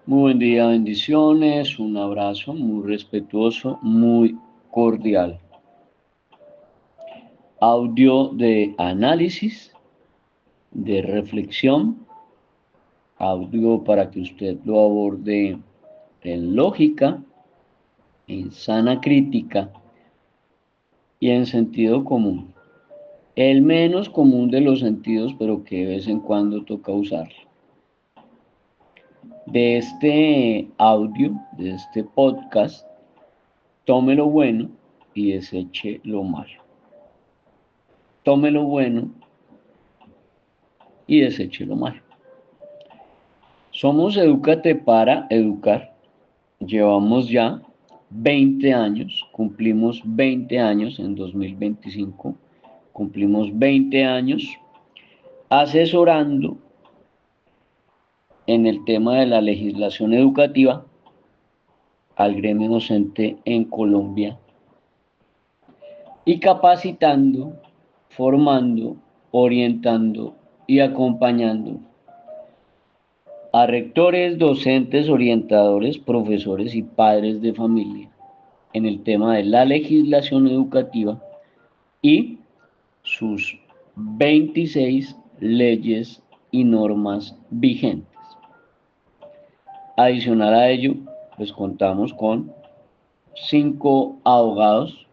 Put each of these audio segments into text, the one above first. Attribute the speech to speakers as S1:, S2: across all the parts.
S1: Muy buen día, bendiciones, un abrazo muy respetuoso, muy cordial. Audio de análisis, de reflexión, audio para que usted lo aborde en lógica, en sana crítica y en sentido común. El menos común de los sentidos, pero que de vez en cuando toca usarlo. De este audio, de este podcast, tome lo bueno y deseche lo malo. Tome lo bueno y deseche lo malo. Somos Edúcate para Educar. Llevamos ya 20 años, cumplimos 20 años en 2025, cumplimos 20 años asesorando en el tema de la legislación educativa al gremio docente en Colombia y capacitando, formando, orientando y acompañando a rectores, docentes, orientadores, profesores y padres de familia en el tema de la legislación educativa y sus 26 leyes y normas vigentes. Adicional a ello, pues contamos con 5 abogados,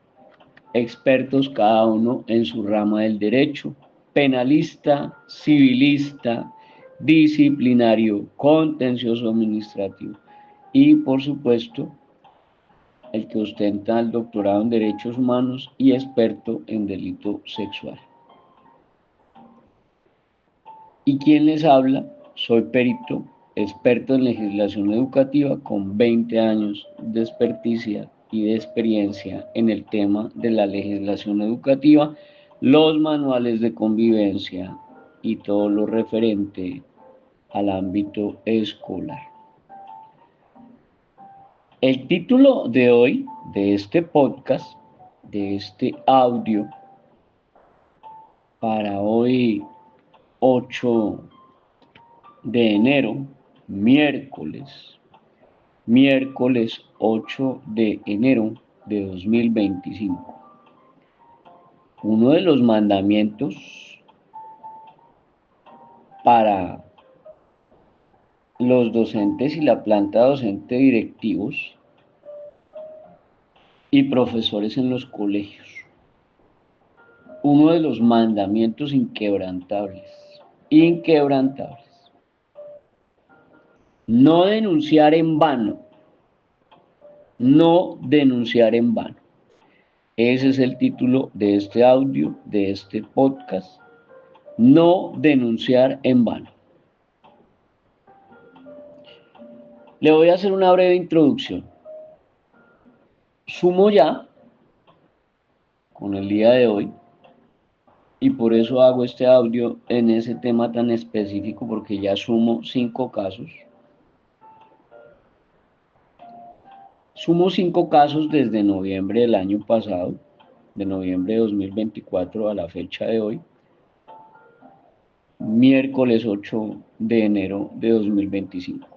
S1: expertos cada uno en su rama del derecho, penalista, civilista, disciplinario, contencioso administrativo y, por supuesto, el que ostenta el doctorado en Derechos Humanos y experto en delito sexual. ¿Y quién les habla? Soy perito, experto en legislación educativa con 20 años de experticia y de experiencia en el tema de la legislación educativa, los manuales de convivencia y todo lo referente al ámbito escolar. El título de hoy, de este podcast, de este audio, para hoy 8 de enero, miércoles 8 de enero de 2025. Uno de los mandamientos para los docentes y la planta docente directivos y profesores en los colegios. Uno de los mandamientos inquebrantables. No denunciar en vano. No denunciar en vano. Ese es el título de este audio, de este podcast. No denunciar en vano. Le voy a hacer una breve introducción. Sumo ya con el día de hoy y por eso hago este audio en ese tema tan específico porque ya sumo 5 casos. Sumo 5 casos desde noviembre del año pasado, de noviembre de 2024 a la fecha de hoy, miércoles 8 de enero de 2025.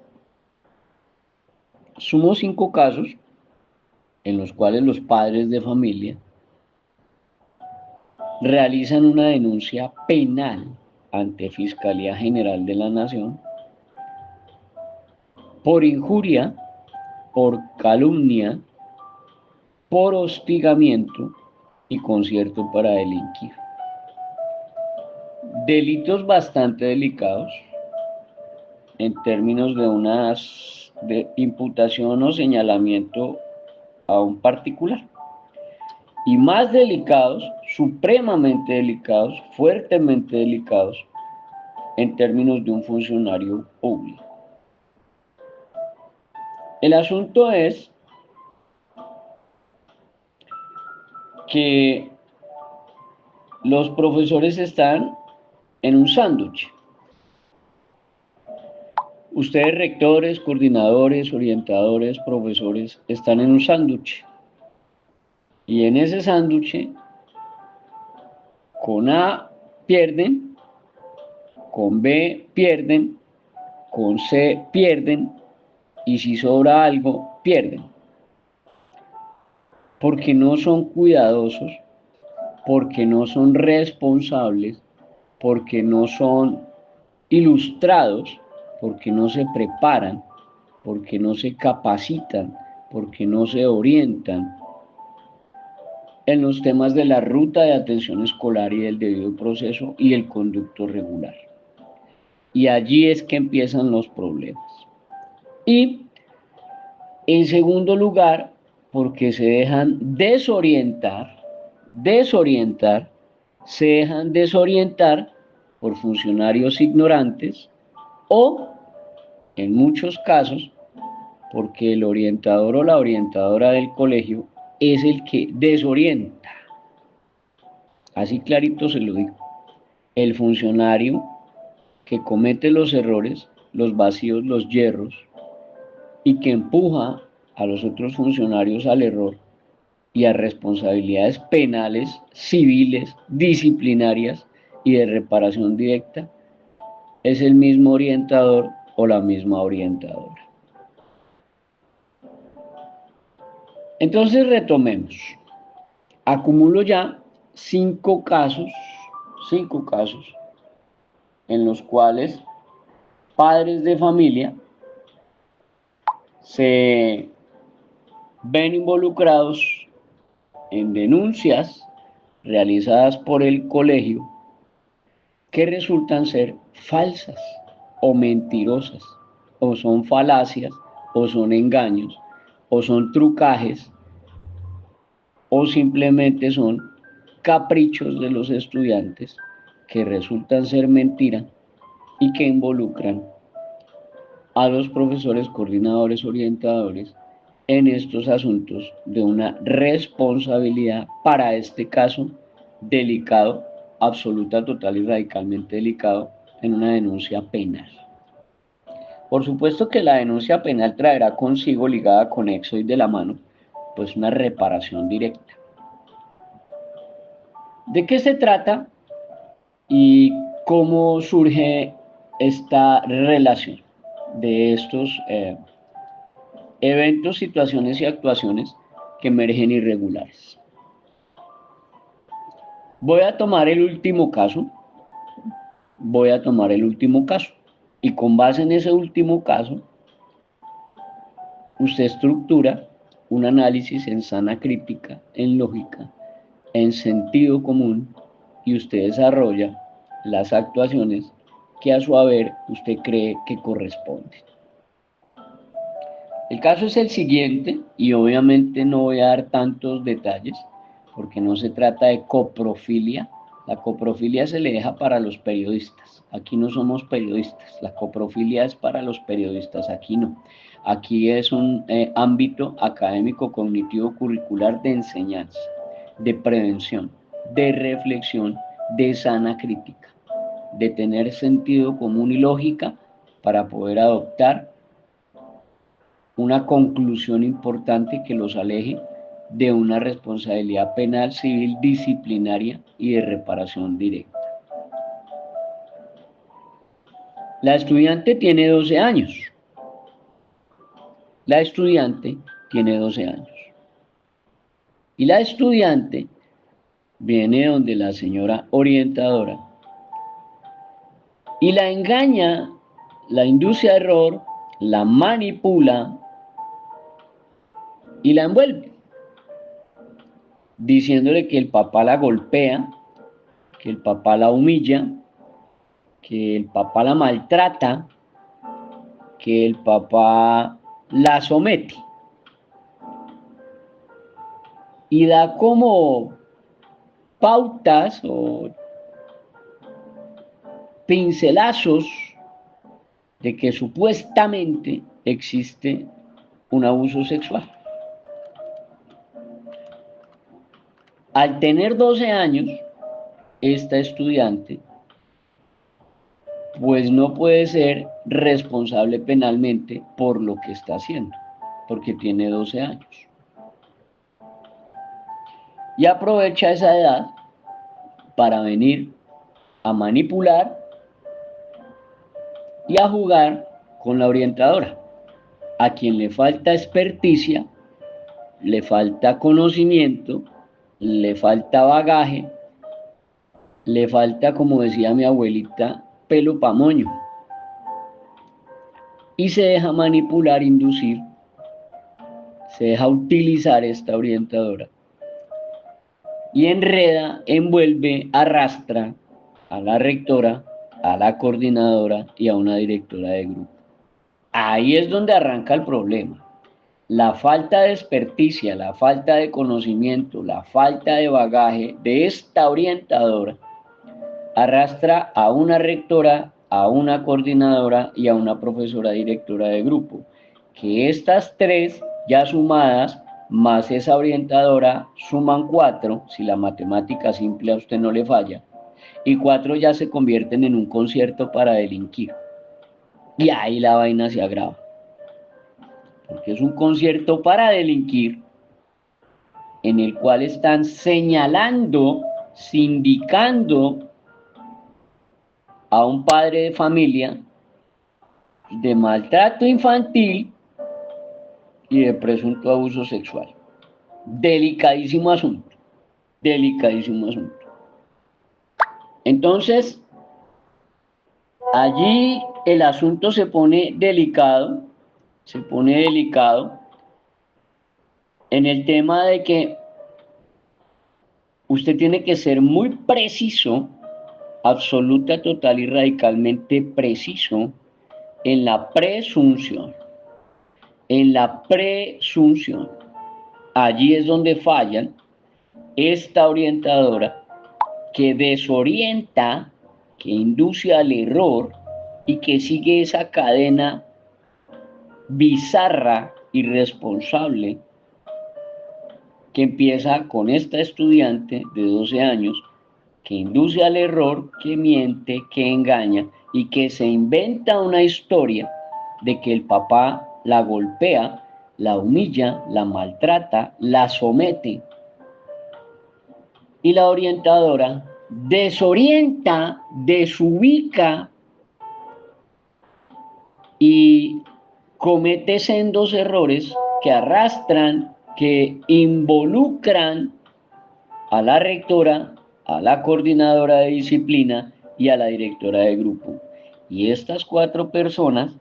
S1: Sumo 5 casos en los cuales los padres de familia realizan una denuncia penal ante Fiscalía General de la Nación por injuria, por calumnia, por hostigamiento y concierto para delinquir. Delitos bastante delicados en términos de imputación o señalamiento a un particular. Y más delicados, supremamente delicados, fuertemente delicados, en términos de un funcionario público. El asunto es que los profesores están en un sándwich. Ustedes, rectores, coordinadores, orientadores, profesores, están en un sándwich. Y en ese sándwich, con A pierden, con B pierden, con C pierden y si sobra algo, pierden. Porque no son cuidadosos, porque no son responsables, porque no son ilustrados, porque no se preparan, porque no se capacitan, porque no se orientan en los temas de la ruta de atención escolar y del debido proceso y el conducto regular. Y allí es que empiezan los problemas. Y en segundo lugar, porque se dejan desorientar, se dejan desorientar por funcionarios ignorantes o, en muchos casos, porque el orientador o la orientadora del colegio es el que desorienta. Así clarito se lo digo. El funcionario que comete los errores, los vacíos, los yerros, y que empuja a los otros funcionarios al error y a responsabilidades penales, civiles, disciplinarias y de reparación directa, es el mismo orientador o la misma orientadora. Entonces retomemos. Acumulo ya 5 casos en los cuales padres de familia se ven involucrados en denuncias realizadas por el colegio que resultan ser falsas o mentirosas, o son falacias, o son engaños, o son trucajes, o simplemente son caprichos de los estudiantes que resultan ser mentira y que involucran a los profesores, coordinadores, orientadores en estos asuntos de una responsabilidad, para este caso delicado, absoluta, total y radicalmente delicado, en una denuncia penal. Por supuesto que la denuncia penal traerá consigo, ligada con nexo y de la mano, pues una reparación directa. ¿De qué se trata y cómo surge esta relación de estos eventos, situaciones y actuaciones que emergen irregulares? Voy a tomar el último caso, y con base en ese último caso, usted estructura un análisis en sana crítica, en lógica, en sentido común, y usted desarrolla las actuaciones que a su haber usted cree que corresponden. El caso es el siguiente, y obviamente no voy a dar tantos detalles, porque no se trata de coprofilia. La coprofilia se le deja para los periodistas. Aquí no somos periodistas. La coprofilia es para los periodistas, aquí no. Aquí es un ámbito académico, cognitivo, curricular de enseñanza, de prevención, de reflexión, de sana crítica, de tener sentido común y lógica para poder adoptar una conclusión importante que los aleje de una responsabilidad penal, civil, disciplinaria y de reparación directa. La estudiante tiene 12 años. La estudiante tiene 12 años. Y la estudiante viene donde la señora orientadora y la engaña, la induce a error, la manipula y la envuelve, diciéndole que el papá la golpea, que el papá la humilla, que el papá la maltrata, que el papá la somete. Y da como pautas o pincelazos de que supuestamente existe un abuso sexual. Al tener 12 años, esta estudiante pues no puede ser responsable penalmente por lo que está haciendo, porque tiene 12 años. Y aprovecha esa edad para venir a manipular y a jugar con la orientadora. a quien le falta experticia, le falta conocimiento, le falta bagaje, le falta, como decía mi abuelita, pelo pa' moño. Y se deja manipular, inducir, se deja utilizar esta orientadora. Y enreda, envuelve, arrastra a la rectora, a la coordinadora y a una directora de grupo. Ahí es donde arranca el problema. La falta de experticia, la falta de conocimiento, la falta de bagaje de esta orientadora arrastra a una rectora, a una coordinadora y a una profesora directora de grupo. Que estas tres ya sumadas, más esa orientadora, suman 4, si la matemática simple a usted no le falla, y 4 ya se convierten en un concierto para delinquir. Y ahí la vaina se agrava. Porque es un concierto para delinquir en el cual están señalando, sindicando a un padre de familia de maltrato infantil y de presunto abuso sexual. Delicadísimo asunto, delicadísimo asunto. Entonces, allí el asunto se pone delicado en el tema de que usted tiene que ser muy preciso, absoluta, total y radicalmente preciso en la presunción. En la presunción. Allí es donde fallan esta orientadora que desorienta, que induce al error y que sigue esa cadena bizarra, irresponsable, que empieza con esta estudiante de 12 años, que induce al error, que miente, que engaña y que se inventa una historia de que el papá la golpea, la humilla, la maltrata, la somete. Y la orientadora desorienta, desubica y comete sendos errores que arrastran, que involucran a la rectora, a la coordinadora de disciplina y a la directora de grupo. Y estas 4 personas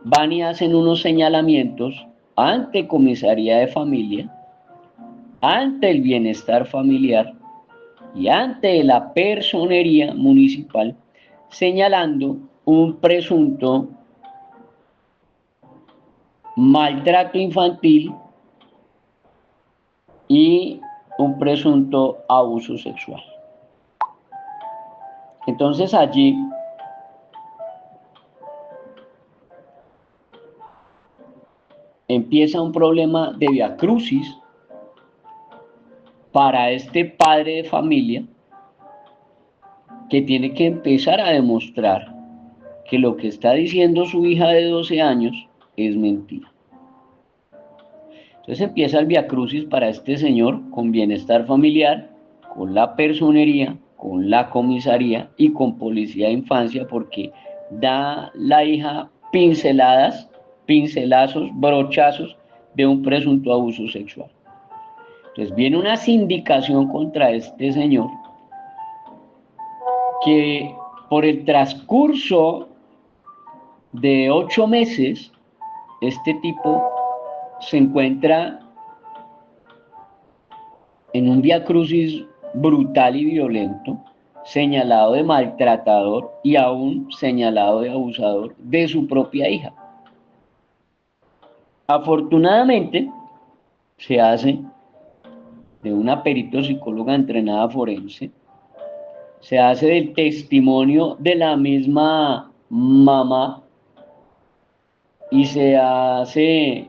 S1: van y hacen unos señalamientos ante comisaría de familia, ante el bienestar familiar y ante la personería municipal, señalando un presunto maltrato infantil y un presunto abuso sexual. Entonces allí empieza un problema de viacrucis para este padre de familia que tiene que empezar a demostrar que lo que está diciendo su hija de 12 años es mentira. Entonces empieza el viacrucis para este señor con bienestar familiar, con la personería, con la comisaría y con policía de infancia, porque da la hija pinceladas, pincelazos, brochazos de un presunto abuso sexual. Entonces viene una sindicación contra este señor que por el transcurso de 8 meses, este tipo se encuentra en un viacrucis brutal y violento, señalado de maltratador y aún señalado de abusador de su propia hija. Afortunadamente, se hace de una perito psicóloga entrenada forense, se hace del testimonio de la misma mamá y se hace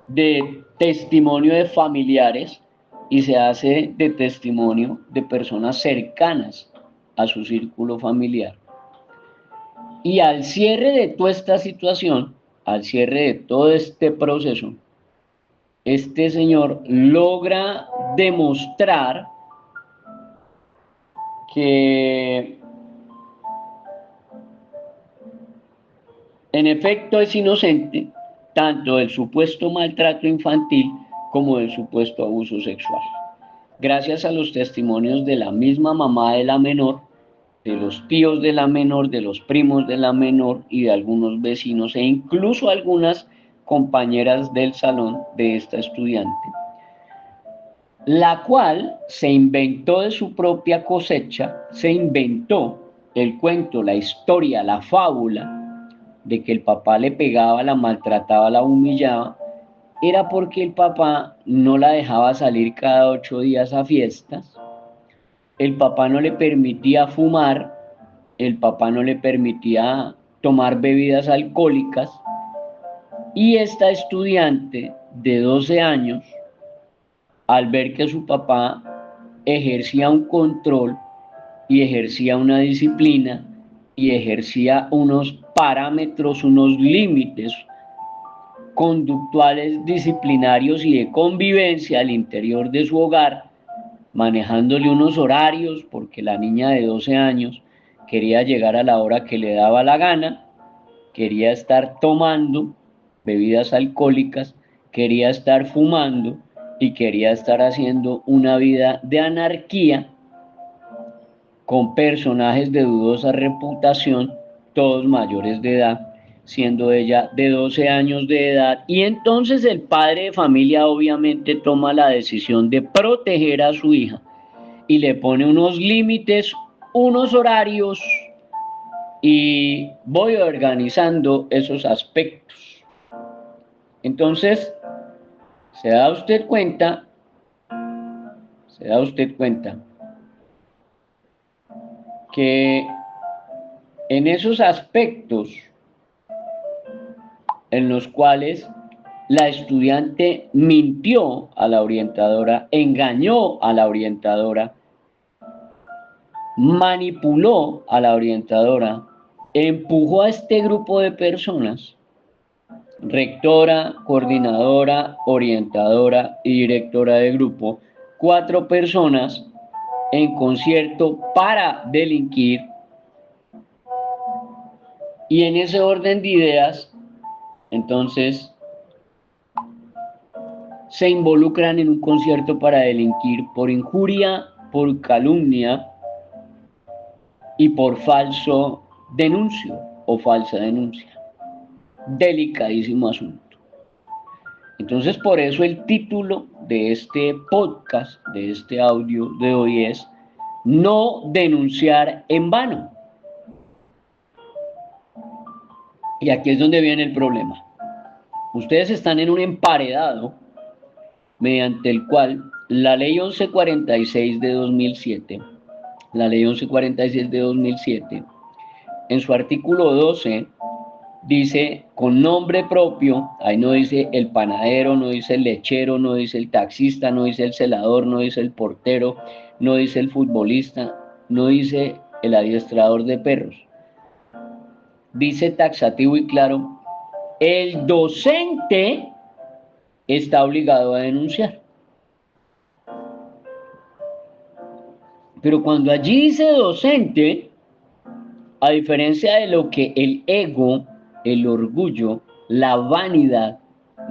S1: de testimonio de familiares y se hace de testimonio de personas cercanas a su círculo familiar. Y al cierre de toda esta situación, al cierre de todo este proceso, este señor logra demostrar que En efecto, es inocente tanto del supuesto maltrato infantil como del supuesto abuso sexual. Gracias a los testimonios de la misma mamá de la menor, de los tíos de la menor, de los primos de la menor y de algunos vecinos e incluso algunas compañeras del salón de esta estudiante, la cual se inventó de su propia cosecha, se inventó el cuento, la historia, la fábula de que el papá le pegaba, la maltrataba, la humillaba, era porque el papá no la dejaba salir cada 8 días a fiestas, el papá no le permitía fumar, el papá no le permitía tomar bebidas alcohólicas, y esta estudiante de 12 años, al ver que su papá ejercía un control y ejercía una disciplina y ejercía unos parámetros, unos límites conductuales, disciplinarios y de convivencia al interior de su hogar, manejándole unos horarios, porque la niña de 12 años quería llegar a la hora que le daba la gana, quería estar tomando bebidas alcohólicas, quería estar fumando y quería estar haciendo una vida de anarquía con personajes de dudosa reputación, todos mayores de edad, siendo ella de 12 años de edad. Y entonces el padre de familia obviamente toma la decisión de proteger a su hija y le pone unos límites, unos horarios, y voy organizando esos aspectos. Entonces, se da usted cuenta que en esos aspectos en los cuales la estudiante mintió a la orientadora, engañó a la orientadora, manipuló a la orientadora, empujó a este grupo de personas, rectora, coordinadora, orientadora y directora de grupo, 4 personas en concierto para delinquir, y en ese orden de ideas, entonces, se involucran en un concierto para delinquir por injuria, por calumnia y por falso denuncio o falsa denuncia. Delicadísimo asunto. Entonces, por eso el título de este podcast, de este audio de hoy es No denunciar en vano. Y aquí es donde viene el problema. Ustedes están en un emparedado mediante el cual la ley 1146 de 2007, la ley 1146 de 2007, en su artículo 12, dice con nombre propio, ahí no dice el panadero, no dice el lechero, no dice el taxista, no dice el celador, no dice el portero, no dice el futbolista, no dice el adiestrador de perros. Dice taxativo y claro, el docente está obligado a denunciar. Pero cuando allí dice docente, a diferencia de lo que el ego, el orgullo, la vanidad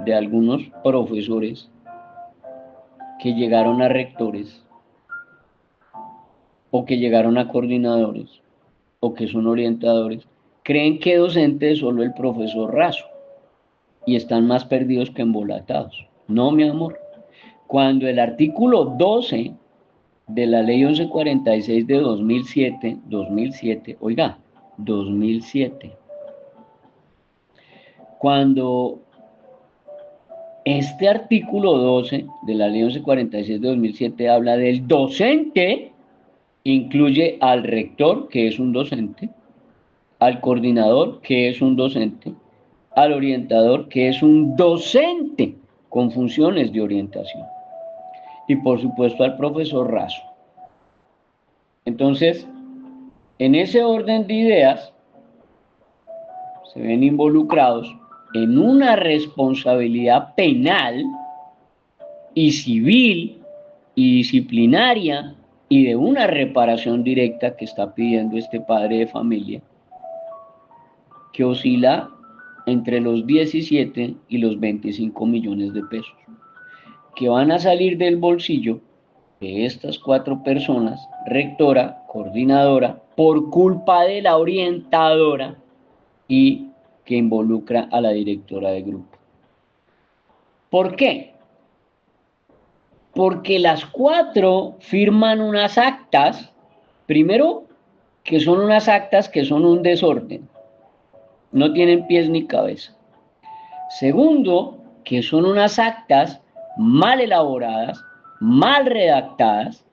S1: de algunos profesores que llegaron a rectores o que llegaron a coordinadores o que son orientadores, creen que docente es solo el profesor raso y están más perdidos que embolatados. No, mi amor. Cuando el artículo 12 de la ley 1146 de 2007, oiga, 2007, cuando este artículo 12 de la ley 1146 de 2007 habla del docente, incluye al rector, que es un docente, al coordinador, que es un docente, al orientador, que es un docente con funciones de orientación, y por supuesto al profesor raso. Entonces, en ese orden de ideas, se ven involucrados en una responsabilidad penal y civil y disciplinaria y de una reparación directa que está pidiendo este padre de familia, que oscila entre los 17 y los 25 millones de pesos, que van a salir del bolsillo de estas 4 personas, rectora, coordinadora, por culpa de la orientadora y que involucra a la directora de grupo. ¿Por qué? Porque las 4 firman unas actas, primero, que son unas actas que son un desorden, no tienen pies ni cabeza. Segundo, que son unas actas mal elaboradas, mal redactadas,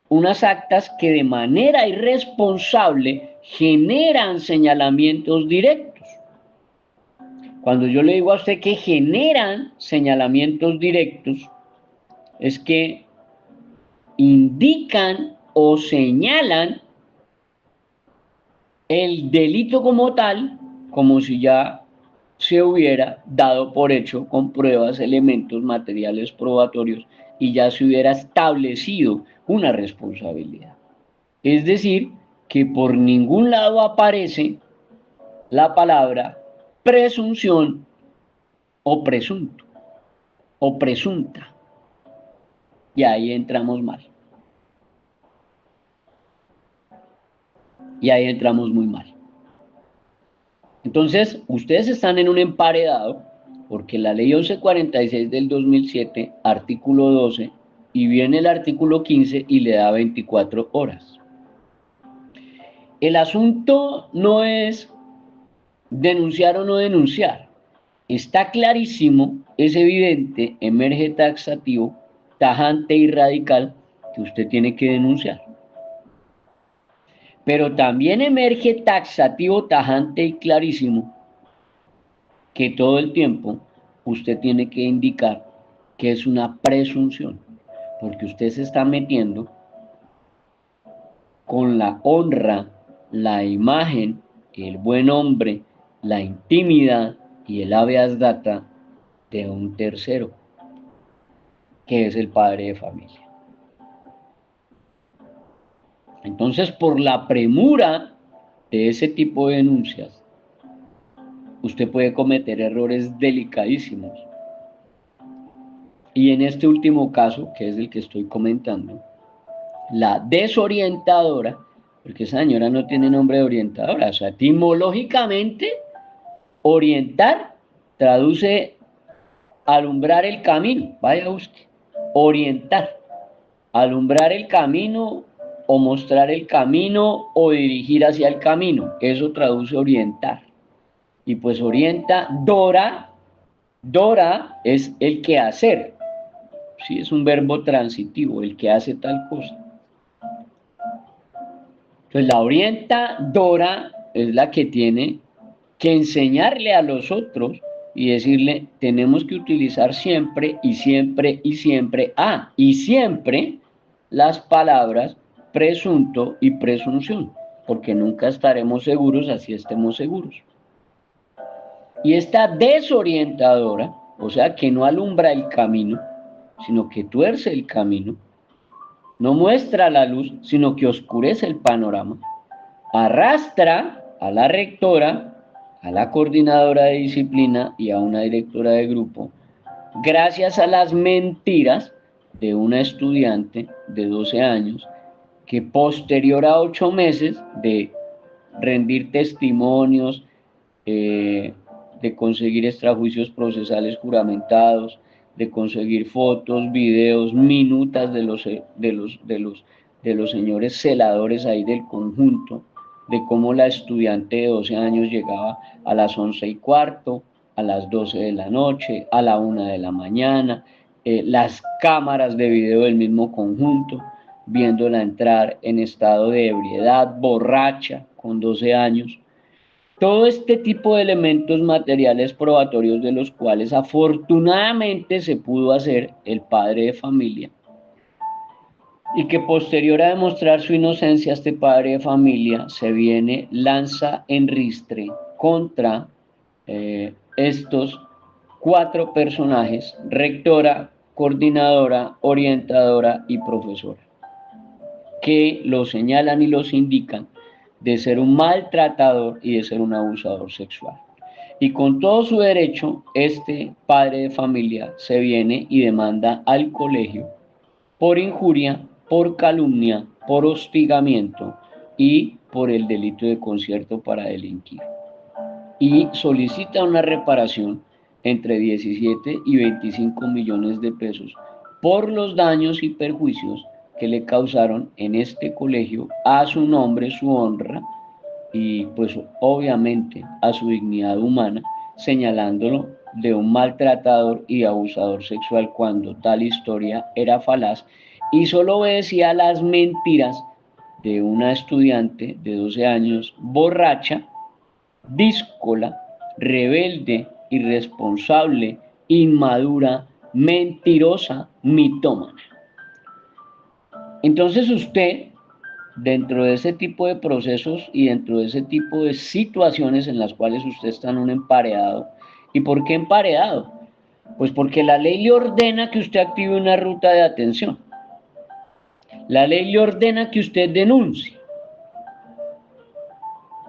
S1: unas actas que de manera irresponsable generan señalamientos directos. Cuando yo le digo a usted que generan señalamientos directos, es que indican o señalan el delito como tal, como si ya se hubiera dado por hecho con pruebas, elementos, materiales probatorios y ya se hubiera establecido una responsabilidad. Es decir, que por ningún lado aparece la palabra presunción o presunto o presunta. Y ahí entramos mal. Y ahí entramos muy mal. Entonces, ustedes están en un emparedado porque la ley 1146 del 2007, artículo 12, y viene el artículo 15 y le da 24 horas. El asunto no es denunciar o no denunciar. Está clarísimo, es evidente, emerge taxativo, tajante y radical que usted tiene que denunciar. Pero también emerge taxativo, tajante y clarísimo que todo el tiempo usted tiene que indicar que es una presunción, porque usted se está metiendo con la honra, la imagen, el buen hombre, la intimidad y el habeas data de un tercero, que es el padre de familia. Entonces, por la premura de ese tipo de denuncias, usted puede cometer errores delicadísimos. Y en este último caso, que es el que estoy comentando, la desorientadora, porque esa señora no tiene nombre de orientadora, o sea, etimológicamente, orientar traduce alumbrar el camino, vaya usted, orientar, alumbrar el camino o mostrar el camino o dirigir hacia el camino, eso traduce orientar. Y pues orienta Dora, Dora es el que hacer, sí, es un verbo transitivo, el que hace tal cosa. Entonces la orientadora es la que tiene que enseñarle a los otros y decirle, tenemos que utilizar siempre y siempre y siempre, y siempre las palabras presunto y presunción, porque nunca estaremos seguros así estemos seguros. Y esta desorientadora, o sea, que no alumbra el camino, sino que tuerce el camino, no muestra la luz, sino que oscurece el panorama, arrastra a la rectora, a la coordinadora de disciplina y a una directora de grupo, gracias a las mentiras de una estudiante de 12 años que posterior a 8 meses de rendir testimonios, de conseguir extrajuicios procesales juramentados, de conseguir fotos, videos, minutas de los señores celadores ahí del conjunto, de cómo la estudiante de 12 años llegaba a las 11:15, a las 12 de la noche, a la 1 de la mañana, las cámaras de video del mismo conjunto, viéndola entrar en estado de ebriedad, borracha, con 12 años. Todo este tipo de elementos materiales probatorios de los cuales afortunadamente se pudo hacer el padre de familia y que posterior a demostrar su inocencia este padre de familia se viene, lanza en ristre contra estos 4 personajes, rectora, coordinadora, orientadora y profesora, que los señalan y los indican de ser un maltratador y de ser un abusador sexual. Y con todo su derecho, este padre de familia se viene y demanda al colegio por injuria, por calumnia, por hostigamiento y por el delito de concierto para delinquir. Y solicita una reparación entre 17 y 25 millones de pesos por los daños y perjuicios que le causaron en este colegio a su nombre, su honra y pues obviamente a su dignidad humana, señalándolo de un maltratador y abusador sexual cuando tal historia era falaz y solo obedecía a las mentiras de una estudiante de 12 años borracha, díscola, rebelde, irresponsable, inmadura, mentirosa, mitómana. Entonces usted, dentro de ese tipo de procesos y dentro de ese tipo de situaciones en las cuales usted está en un emparedado, ¿y por qué emparedado? Pues porque la ley le ordena que usted active una ruta de atención. La ley le ordena que usted denuncie.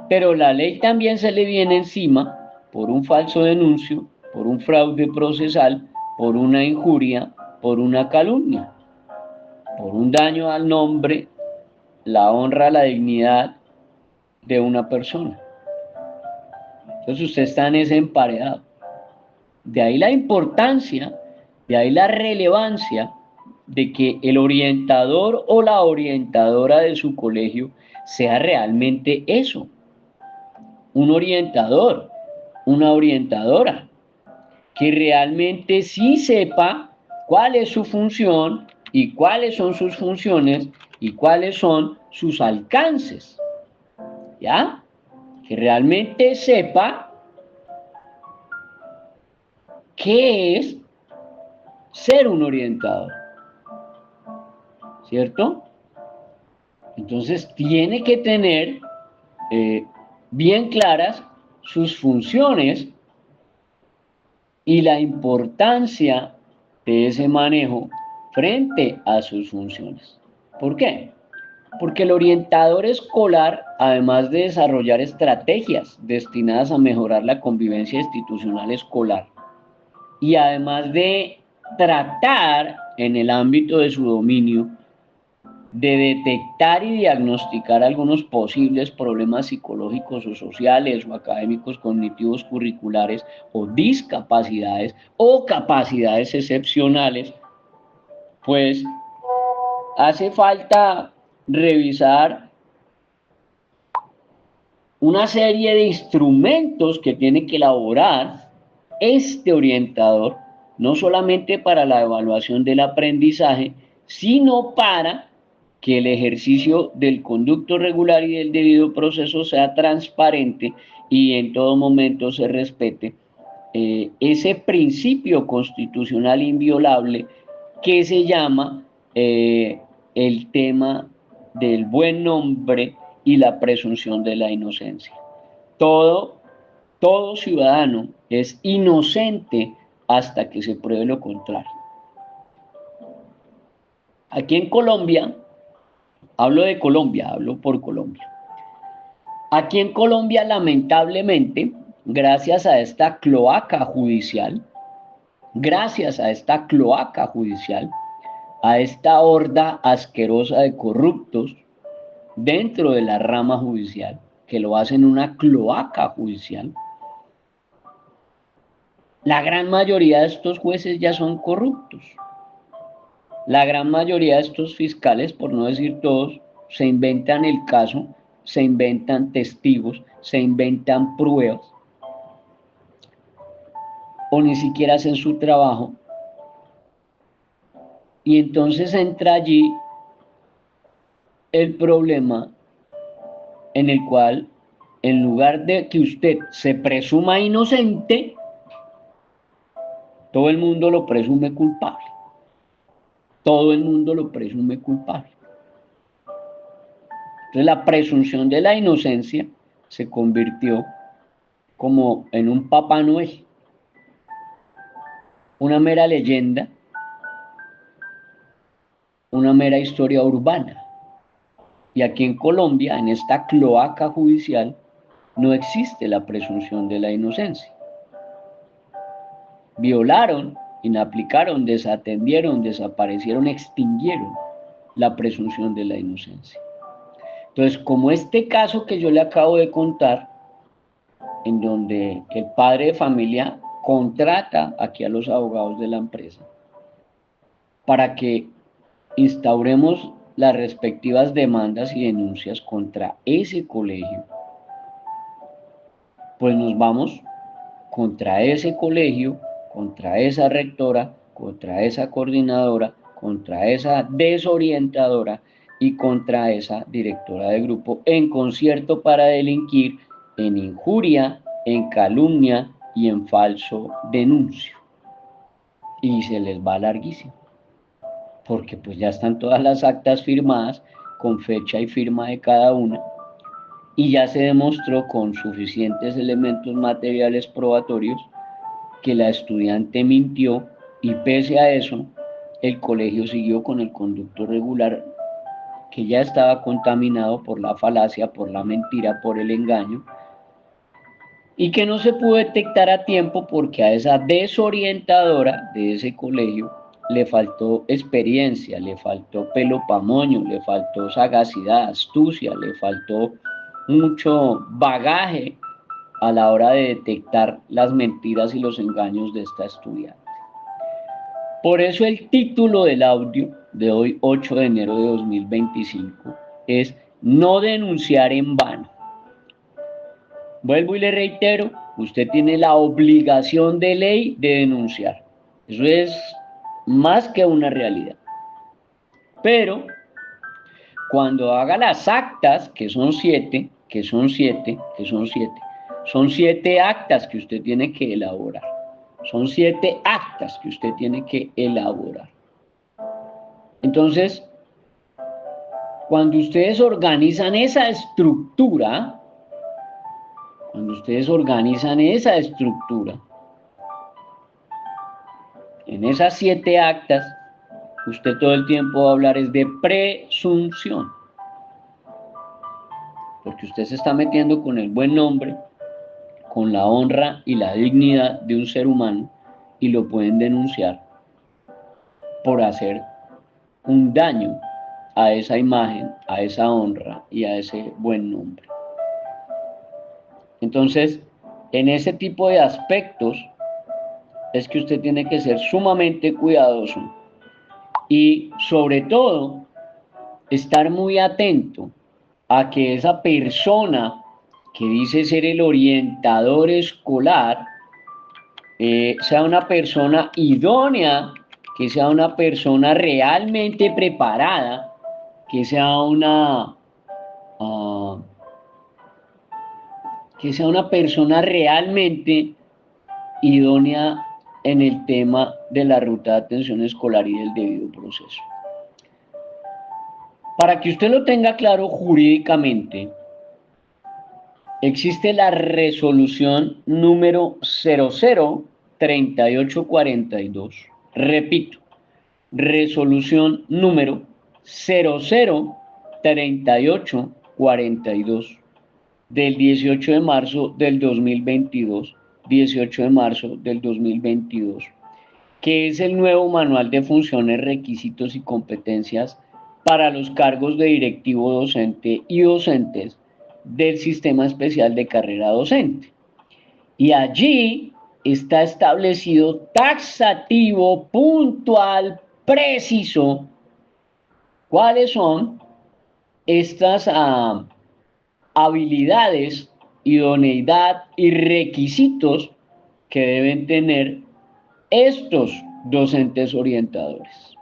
S1: Pero la ley también se le viene encima por un falso denuncio, por un fraude procesal, por una injuria, por una calumnia, por un daño al nombre, la honra, la dignidad de una persona. Entonces usted está en ese emparedado. De ahí la importancia, de ahí la relevancia de que el orientador o la orientadora de su colegio sea realmente eso, un orientador, una orientadora, que realmente sí sepa cuál es su función y cuáles son sus funciones y cuáles son sus alcances, ¿ya? Que realmente sepa qué es ser un orientador, ¿cierto? Entonces tiene que tener bien claras sus funciones y la importancia de ese manejo frente a sus funciones. ¿Por qué? Porque el orientador escolar, además de desarrollar estrategias destinadas a mejorar la convivencia institucional escolar y además de tratar en el ámbito de su dominio de detectar y diagnosticar algunos posibles problemas psicológicos o sociales o académicos, cognitivos, curriculares o discapacidades o capacidades excepcionales, pues hace falta revisar una serie de instrumentos que tiene que elaborar este orientador, no solamente para la evaluación del aprendizaje, sino para que el ejercicio del conducto regular y del debido proceso sea transparente y en todo momento se respete ese principio constitucional inviolable que se llama el tema del buen nombre y la presunción de la inocencia. Todo, todo ciudadano es inocente hasta que se pruebe lo contrario. Aquí en Colombia, hablo de Colombia, hablo por Colombia. Aquí en Colombia, lamentablemente, gracias a esta cloaca judicial, a esta horda asquerosa de corruptos dentro de la rama judicial, que lo hacen una cloaca judicial, la gran mayoría de estos jueces ya son corruptos. La gran mayoría de estos fiscales, por no decir todos, se inventan el caso, se inventan testigos, se inventan pruebas, o ni siquiera hacen su trabajo. Y entonces entra allí el problema en el cual, en lugar de que usted se presuma inocente, todo el mundo lo presume culpable. Todo el mundo lo presume culpable. Entonces la presunción de la inocencia se convirtió como en un Papá Noel, una mera leyenda, una mera historia urbana. Y aquí en Colombia, en esta cloaca judicial, no existe la presunción de la inocencia. Violaron, inaplicaron, desatendieron, desaparecieron, extinguieron la presunción de la inocencia. Entonces, como este caso que yo le acabo de contar, en donde el padre de familia contrata aquí a los abogados de la empresa para que instauremos las respectivas demandas y denuncias contra ese colegio, pues nos vamos contra ese colegio, contra esa rectora, contra esa coordinadora, contra esa desorientadora y contra esa directora de grupo en concierto para delinquir en injuria, en calumnia y en falso denuncio. Y se les va larguísimo, porque pues ya están todas las actas firmadas con fecha y firma de cada una, y ya se demostró con suficientes elementos materiales probatorios que la estudiante mintió, y pese a eso el colegio siguió con el conducto regular que ya estaba contaminado por la falacia, por la mentira, por el engaño, y que no se pudo detectar a tiempo porque a esa desorientadora de ese colegio le faltó experiencia, le faltó pelo pa' moño, le faltó sagacidad, astucia, le faltó mucho bagaje a la hora de detectar las mentiras y los engaños de esta estudiante. Por eso el título del audio de hoy, 8 de enero de 2025, es No denunciar en vano. Vuelvo y le reitero, usted tiene la obligación de ley de denunciar. Eso es más que una realidad. Pero cuando haga las actas, que son 7, son 7 actas que usted tiene que elaborar. Son 7 actas que usted tiene que elaborar. Entonces, cuando ustedes organizan esa estructura, en esas 7 actas, usted todo el tiempo va a hablar es de presunción. Porque usted se está metiendo con el buen nombre, con la honra y la dignidad de un ser humano, y lo pueden denunciar por hacer un daño a esa imagen, a esa honra y a ese buen nombre. Entonces, en ese tipo de aspectos es que usted tiene que ser sumamente cuidadoso y sobre todo estar muy atento a que esa persona que dice ser el orientador escolar sea una persona idónea, que sea una persona realmente preparada, que sea una persona realmente idónea en el tema de la ruta de atención escolar y del debido proceso. Para que usted lo tenga claro jurídicamente, existe la resolución número 003842. Repito, resolución número 003842 del 18 de marzo del 2022, 18 de marzo del 2022, que es el nuevo manual de funciones, requisitos y competencias para los cargos de directivo docente y docentes del Sistema Especial de Carrera Docente. Y allí está establecido taxativo, puntual, preciso, cuáles son estas habilidades, idoneidad y requisitos que deben tener estos docentes orientadores.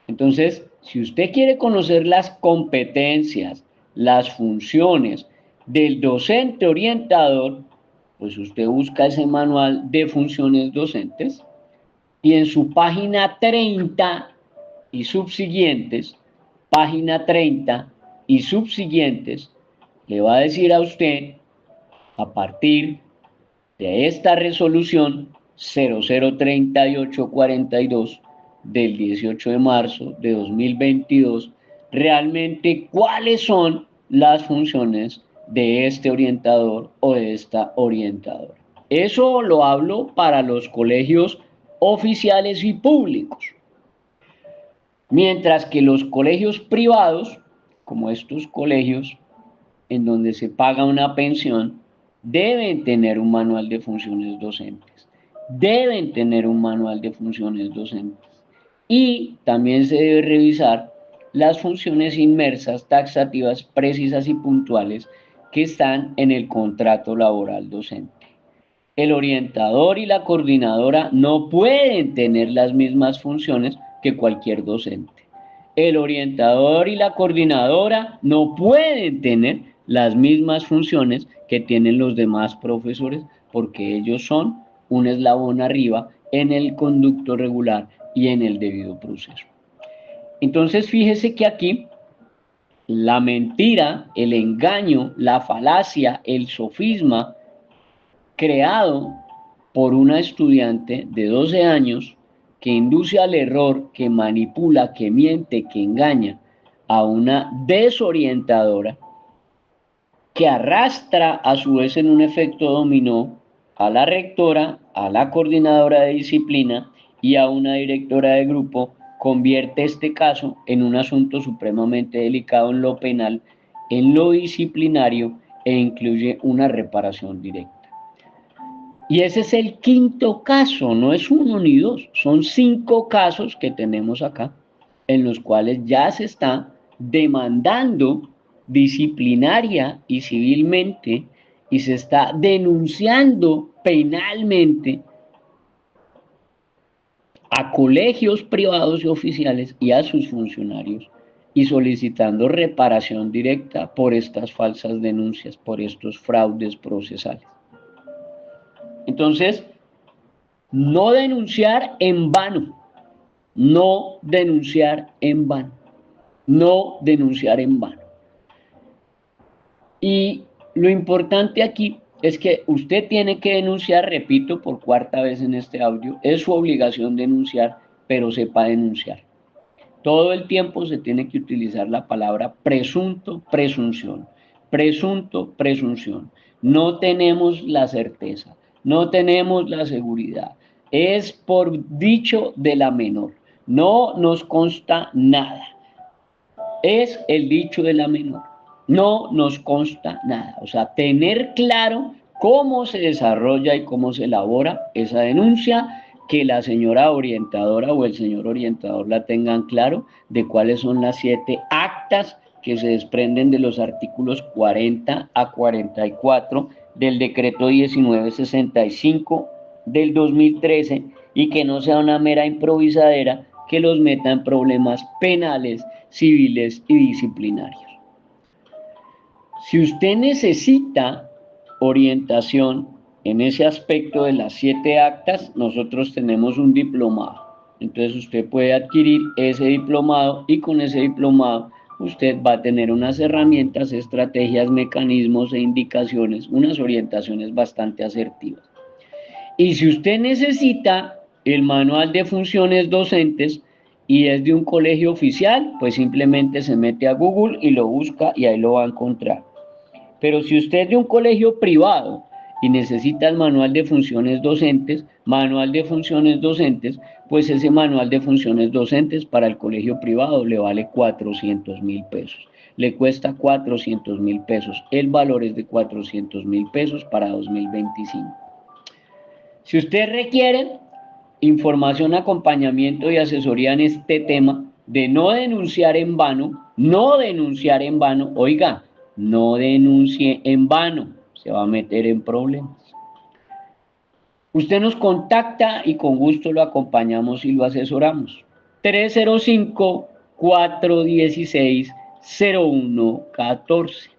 S1: Entonces, si usted quiere conocer las competencias, las funciones del docente orientador, pues usted busca ese manual de funciones docentes y en su página 30 y subsiguientes, le va a decir a usted, a partir de esta resolución 003842 del 18 de marzo de 2022, realmente cuáles son las funciones de este orientador o de esta orientadora. Eso lo hablo para los colegios oficiales y públicos. Mientras que los colegios privados, como estos colegios en donde se paga una pensión, deben tener un manual de funciones docentes. Deben tener un manual de funciones docentes. Y también se debe revisar las funciones inmersas, taxativas, precisas y puntuales que están en el contrato laboral docente. El orientador y la coordinadora no pueden tener las mismas funciones que cualquier docente. El orientador y la coordinadora no pueden tener las mismas funciones que tienen los demás profesores porque ellos son un eslabón arriba en el conducto regular y en el debido proceso. Entonces, fíjese que aquí la mentira, el engaño, la falacia, el sofisma creado por una estudiante de 12 años que induce al error, que manipula, que miente, que engaña a una desorientadora que arrastra a su vez en un efecto dominó a la rectora, a la coordinadora de disciplina y a una directora de grupo, convierte este caso en un asunto supremamente delicado en lo penal, en lo disciplinario e incluye una reparación directa. Y ese es el quinto caso, no es uno ni dos, son 5 casos que tenemos acá, en los cuales ya se está demandando disciplinaria y civilmente y se está denunciando penalmente a colegios privados y oficiales y a sus funcionarios y solicitando reparación directa por estas falsas denuncias, por estos fraudes procesales. Entonces, no denunciar en vano, no denunciar en vano, no denunciar en vano. Y lo importante aquí es que usted tiene que denunciar, repito por 4ª vez en este audio, es su obligación denunciar, pero sepa denunciar. Todo el tiempo se tiene que utilizar la palabra presunto, presunción, presunto, presunción. No tenemos la certeza, no tenemos la seguridad. Es por dicho de la menor. No nos consta nada. Es el dicho de la menor. No nos consta nada. O sea, tener claro cómo se desarrolla y cómo se elabora esa denuncia, que la señora orientadora o el señor orientador la tengan claro de cuáles son las 7 actas que se desprenden de los artículos 40 a 44 del decreto 1965 del 2013 y que no sea una mera improvisadera que los meta en problemas penales, civiles y disciplinarios. Si usted necesita orientación en ese aspecto de las 7 actas, nosotros tenemos un diplomado. Entonces usted puede adquirir ese diplomado y con ese diplomado usted va a tener unas herramientas, estrategias, mecanismos e indicaciones, unas orientaciones bastante asertivas. Y si usted necesita el manual de funciones docentes y es de un colegio oficial, pues simplemente se mete a Google y lo busca y ahí lo va a encontrar. Pero si usted es de un colegio privado y necesita el manual de funciones docentes, pues ese manual de funciones docentes para el colegio privado le vale 400.000 pesos. Le cuesta 400.000 pesos. El valor es de 400.000 pesos para 2025. Si usted requiere información, acompañamiento y asesoría en este tema de no denunciar en vano, oiga, no denuncie en vano, se va a meter en problemas. Usted nos contacta y con gusto lo acompañamos y lo asesoramos. 305-416-0114.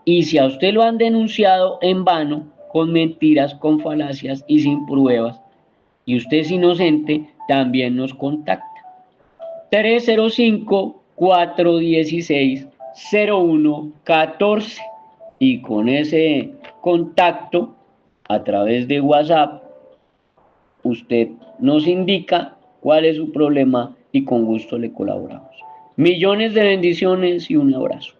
S1: Y si a usted lo han denunciado en vano, con mentiras, con falacias y sin pruebas, y usted es inocente, también nos contacta. 305-416-0114. Y con ese contacto, a través de WhatsApp, usted nos indica cuál es su problema y con gusto le colaboramos. Millones de bendiciones y un abrazo.